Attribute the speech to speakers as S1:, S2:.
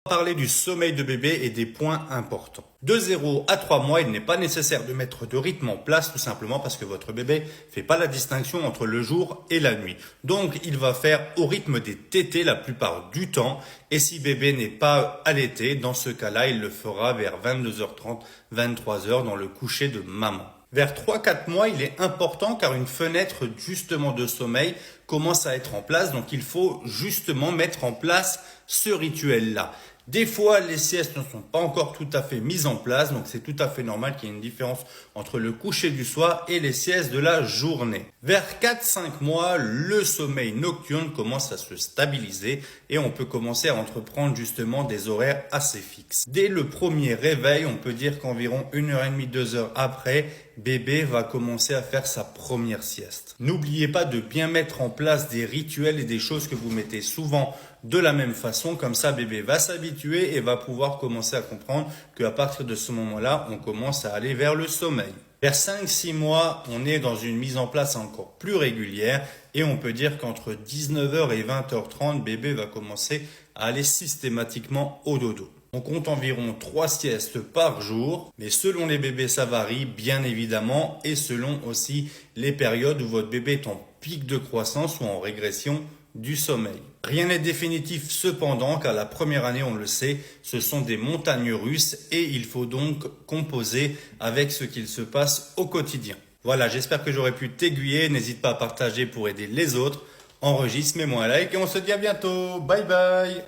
S1: Parler du sommeil de bébé et des points importants. De 0 à 3 mois, il n'est pas nécessaire de mettre de rythme en place tout simplement parce que votre bébé fait pas la distinction entre le jour et la nuit. Donc, il va faire au rythme des tétés la plupart du temps. Et si bébé n'est pas allaité, dans ce cas-là, il le fera vers 22h30, 23h dans le coucher de maman. Vers 3-4 mois, il est important car une fenêtre justement de sommeil commence à être en place. Donc il faut justement mettre en place ce rituel-là. Des fois, les siestes ne sont pas encore tout à fait mises en place, donc c'est tout à fait normal qu'il y ait une différence entre le coucher du soir et les siestes de la journée. Vers 4-5 mois, le sommeil nocturne commence à se stabiliser et on peut commencer à entreprendre justement des horaires assez fixes. Dès le premier réveil, on peut dire qu'environ 1h30, 2 heures après, bébé va commencer à faire sa première sieste. N'oubliez pas de bien mettre en place des rituels et des choses que vous mettez souvent de la même façon, comme ça bébé va s'habituer et va pouvoir commencer à comprendre qu'à partir de ce moment-là, on commence à aller vers le sommeil. Vers 5-6 mois, on est dans une mise en place encore plus régulière et on peut dire qu'entre 19h et 20h30, bébé va commencer à aller systématiquement au dodo. On compte environ 3 siestes par jour, mais selon les bébés, ça varie bien évidemment et selon aussi les périodes où votre bébé est en pic de croissance ou en régression du sommeil. Rien n'est définitif cependant, car la première année, on le sait, ce sont des montagnes russes et il faut donc composer avec ce qu'il se passe au quotidien. Voilà, j'espère que j'aurai pu t'aiguiller. N'hésite pas à partager pour aider les autres. Enregistre, mets-moi un like et on se dit à bientôt. Bye bye!